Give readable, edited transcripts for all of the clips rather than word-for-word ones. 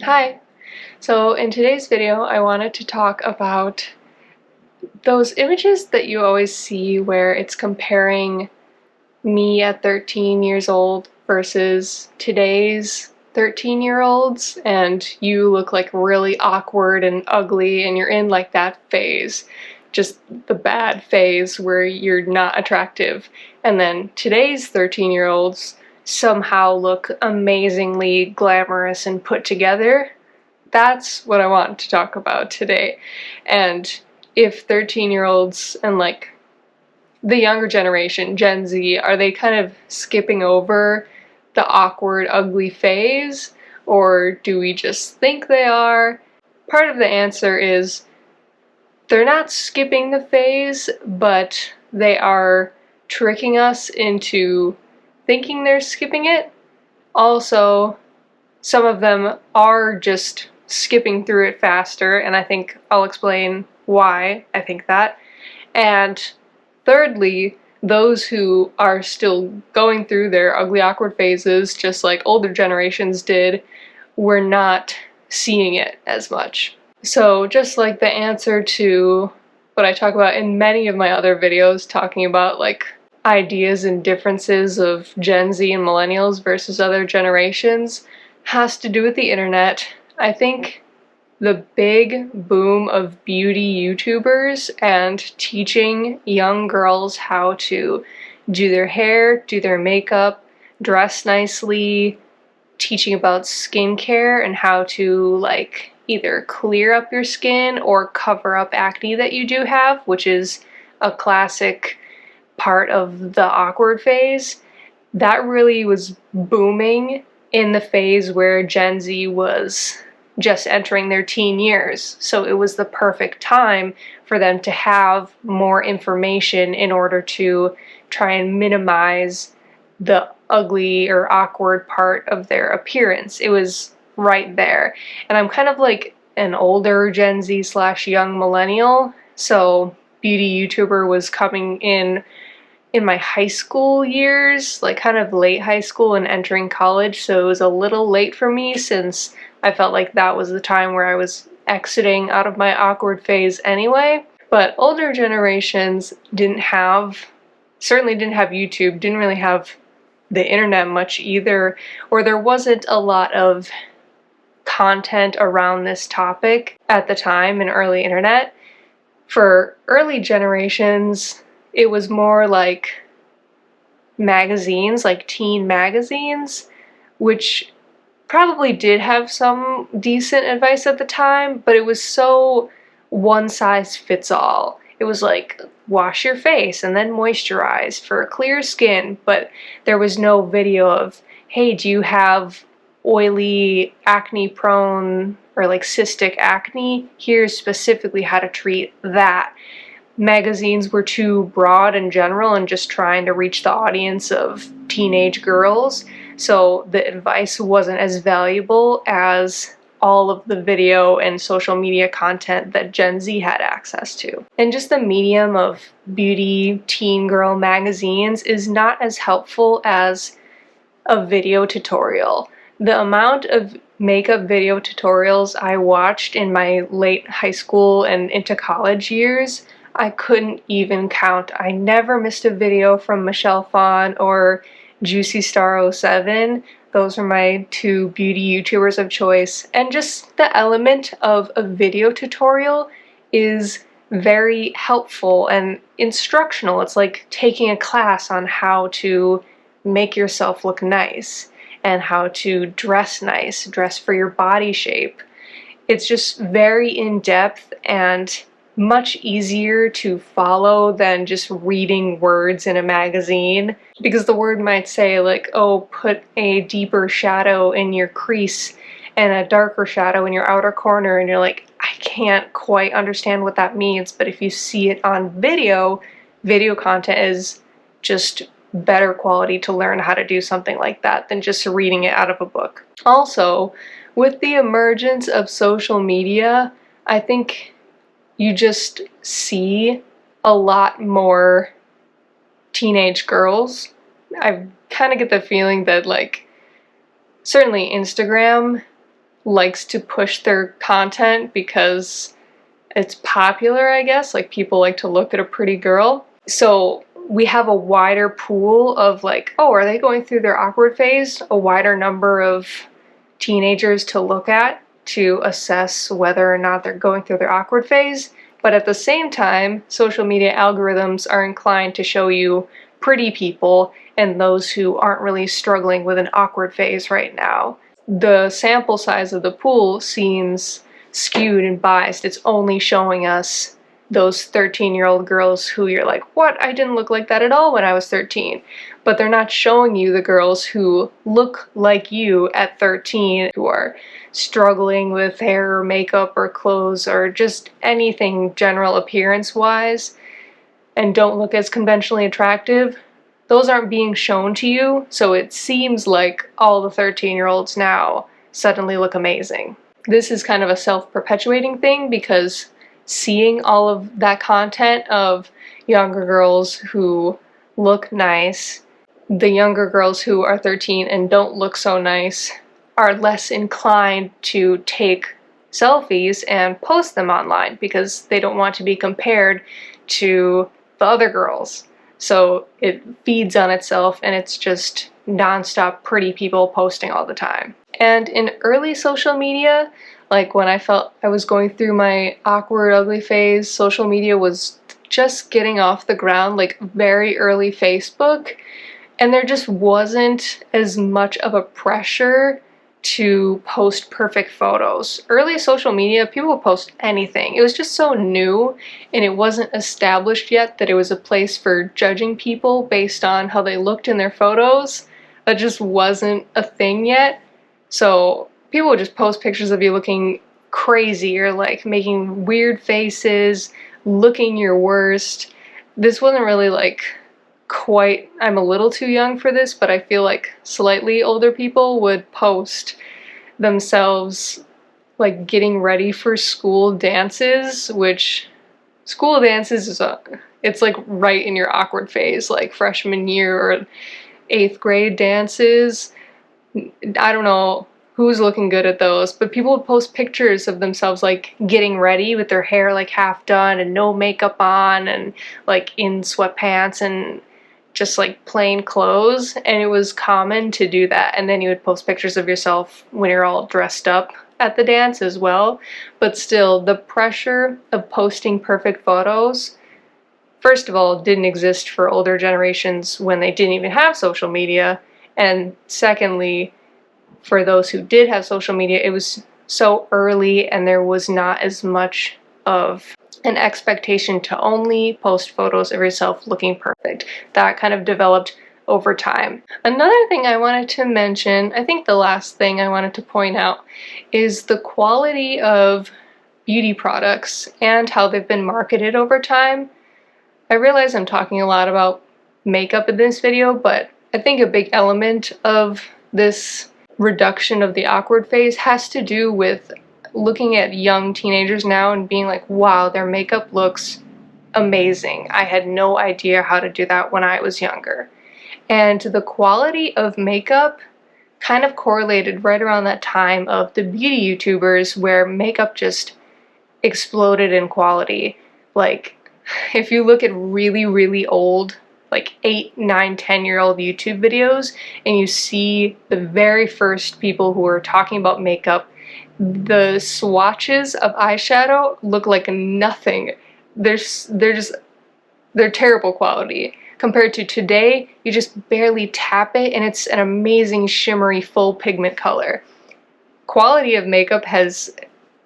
Hi! So in today's video I wanted to talk about those images that you always see where it's comparing me at 13 years old versus today's 13-year-olds, and you look like really awkward and ugly and you're in like that phase, just the bad phase where you're not attractive, and then today's 13-year-olds somehow look amazingly glamorous and put together. That's what I want to talk about today. And if 13-year-olds and like the younger generation, Gen Z, are they kind of skipping over the awkward, ugly phase? Or do we just think they are? Part of the answer is they're not skipping the phase, but they are tricking us into thinking they're skipping it. Also, some of them are just skipping through it faster, and I think I'll explain why I think that. And thirdly, those who are still going through their ugly, awkward phases, just like older generations did, were not seeing it as much. So just like the answer to what I talk about in many of my other videos, talking about like ideas and differences of Gen Z and millennials versus other generations, has to do with the internet. I think the big boom of beauty YouTubers and teaching young girls how to do their hair, do their makeup, dress nicely, teaching about skincare and how to like either clear up your skin or cover up acne that you do have, which is a classic part of the awkward phase. That really was booming in the phase where Gen Z was just entering their teen years. So it was the perfect time for them to have more information in order to try and minimize the ugly or awkward part of their appearance. It was right there. And I'm kind of like an older Gen Z / young millennial, so beauty YouTuber was coming in my high school years, like kind of late high school and entering college, so it was a little late for me since I felt like that was the time where I was exiting out of my awkward phase anyway. But older generations certainly didn't have YouTube, didn't really have the internet much either, or there wasn't a lot of content around this topic at the time in early internet. For early generations, it was more like magazines, like teen magazines, which probably did have some decent advice at the time, but it was so one size fits all. It was like, wash your face and then moisturize for clear skin, but there was no video of, hey, do you have oily, acne prone, or like cystic acne? Here's specifically how to treat that. Magazines were too broad and general and just trying to reach the audience of teenage girls, so the advice wasn't as valuable as all of the video and social media content that Gen Z had access to. And just the medium of beauty teen girl magazines is not as helpful as a video tutorial. The amount of makeup video tutorials I watched in my late high school and into college years, I couldn't even count. I never missed a video from Michelle Phan or Juicy Star 07. Those are my two beauty YouTubers of choice. And just the element of a video tutorial is very helpful and instructional. It's like taking a class on how to make yourself look nice and how to dress nice, dress for your body shape. It's just very in-depth and much easier to follow than just reading words in a magazine, because the word might say like, oh, put a deeper shadow in your crease and a darker shadow in your outer corner, and you're like, I can't quite understand what that means. But if you see it on video content is just better quality to learn how to do something like that than just reading it out of a book. Also, with the emergence of social media, I think you just see a lot more teenage girls. I kind of get the feeling that, like, certainly Instagram likes to push their content because it's popular, I guess. Like, people like to look at a pretty girl. So we have a wider pool of like, oh, are they going through their awkward phase? A wider number of teenagers to look at to assess whether or not they're going through their awkward phase. But at the same time, social media algorithms are inclined to show you pretty people and those who aren't really struggling with an awkward phase right now. The sample size of the pool seems skewed and biased. It's only showing us those 13-year-old girls who you're like, what? I didn't look like that at all when I was 13. But they're not showing you the girls who look like you at 13, who are struggling with hair or makeup or clothes or just anything general appearance-wise and don't look as conventionally attractive. Those aren't being shown to you, so it seems like all the 13-year-olds now suddenly look amazing. This is kind of a self-perpetuating thing because seeing all of that content of younger girls who look nice, the younger girls who are 13 and don't look so nice are less inclined to take selfies and post them online because they don't want to be compared to the other girls. So it feeds on itself and it's just nonstop pretty people posting all the time. And in early social media, like when I felt I was going through my awkward, ugly phase, social media was just getting off the ground, like very early Facebook, and there just wasn't as much of a pressure to post perfect photos. Early social media, people would post anything. It was just so new and it wasn't established yet that it was a place for judging people based on how they looked in their photos. That just wasn't a thing yet. So people would just post pictures of you looking crazy or like making weird faces, looking your worst. This wasn't really like quite, I'm a little too young for this, but I feel like slightly older people would post themselves like getting ready for school dances, which school dances is it's like right in your awkward phase, like freshman year or 8th grade dances. I don't know who's looking good at those, but people would post pictures of themselves like getting ready with their hair like half done and no makeup on and like in sweatpants and just like plain clothes, and it was common to do that. And then you would post pictures of yourself when you're all dressed up at the dance as well. But still, the pressure of posting perfect photos, first of all, didn't exist for older generations when they didn't even have social media. And secondly, for those who did have social media, it was so early and there was not as much of an expectation to only post photos of yourself looking perfect. That kind of developed over time. Another thing I wanted to mention, I think the last thing I wanted to point out, is the quality of beauty products and how they've been marketed over time. I realize I'm talking a lot about makeup in this video, but I think a big element of this reduction of the awkward phase has to do with looking at young teenagers now and being like, wow, their makeup looks amazing. I had no idea how to do that when I was younger. And the quality of makeup kind of correlated right around that time of the beauty YouTubers where makeup just exploded in quality. Like, if you look at really, really old, like 8, 9, 10-year-old YouTube videos and you see the very first people who are talking about makeup, the swatches of eyeshadow look like nothing. They're terrible quality. Compared to today, you just barely tap it and it's an amazing shimmery full pigment color. Quality of makeup has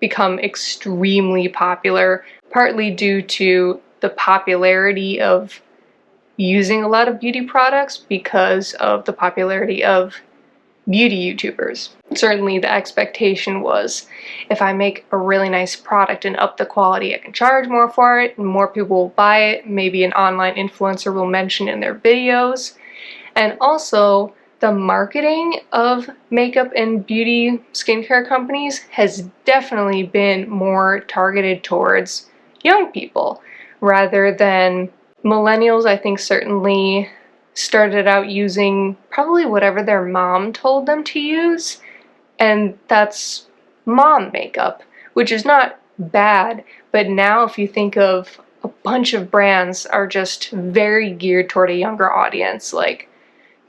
become extremely popular, partly due to the popularity of using a lot of beauty products because of the popularity of beauty YouTubers. Certainly the expectation was, if I make a really nice product and up the quality, I can charge more for it and more people will buy it. Maybe an online influencer will mention in their videos. And also, the marketing of makeup and beauty skincare companies has definitely been more targeted towards young people rather than millennials. I think certainly started out using probably whatever their mom told them to use, and that's mom makeup, which is not bad, but now if you think of a bunch of brands are just very geared toward a younger audience, like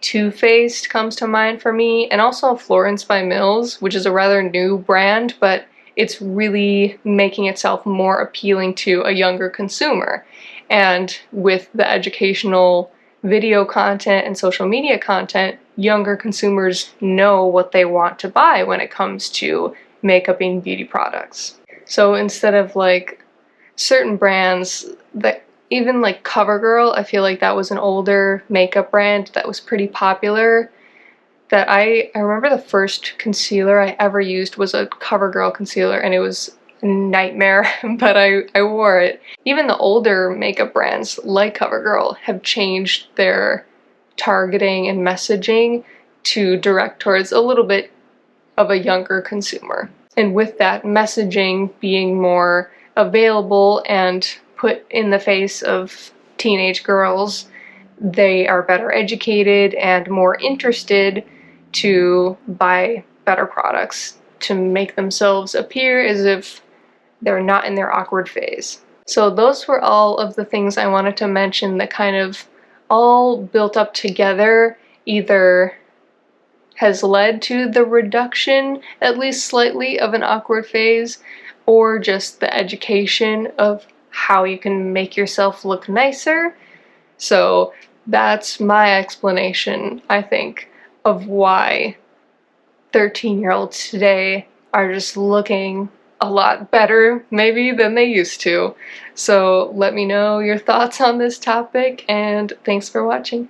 Too Faced comes to mind for me, and also Florence by Mills, which is a rather new brand, but it's really making itself more appealing to a younger consumer. And with the educational video content and social media content, younger consumers know what they want to buy when it comes to makeup and beauty products. So instead of like certain brands that, even like CoverGirl, I feel like that was an older makeup brand that was pretty popular. That I remember the first concealer I ever used was a CoverGirl concealer, and it was a nightmare, but I wore it. Even the older makeup brands like CoverGirl have changed their targeting and messaging to direct towards a little bit of a younger consumer. And with that messaging being more available and put in the face of teenage girls, they are better educated and more interested to buy better products to make themselves appear as if they're not in their awkward phase. So those were all of the things I wanted to mention that kind of all built up together either has led to the reduction, at least slightly, of an awkward phase, or just the education of how you can make yourself look nicer. So that's my explanation, I think, of why 13-year-olds today are just looking a lot better, maybe, than they used to. So let me know your thoughts on this topic, and thanks for watching.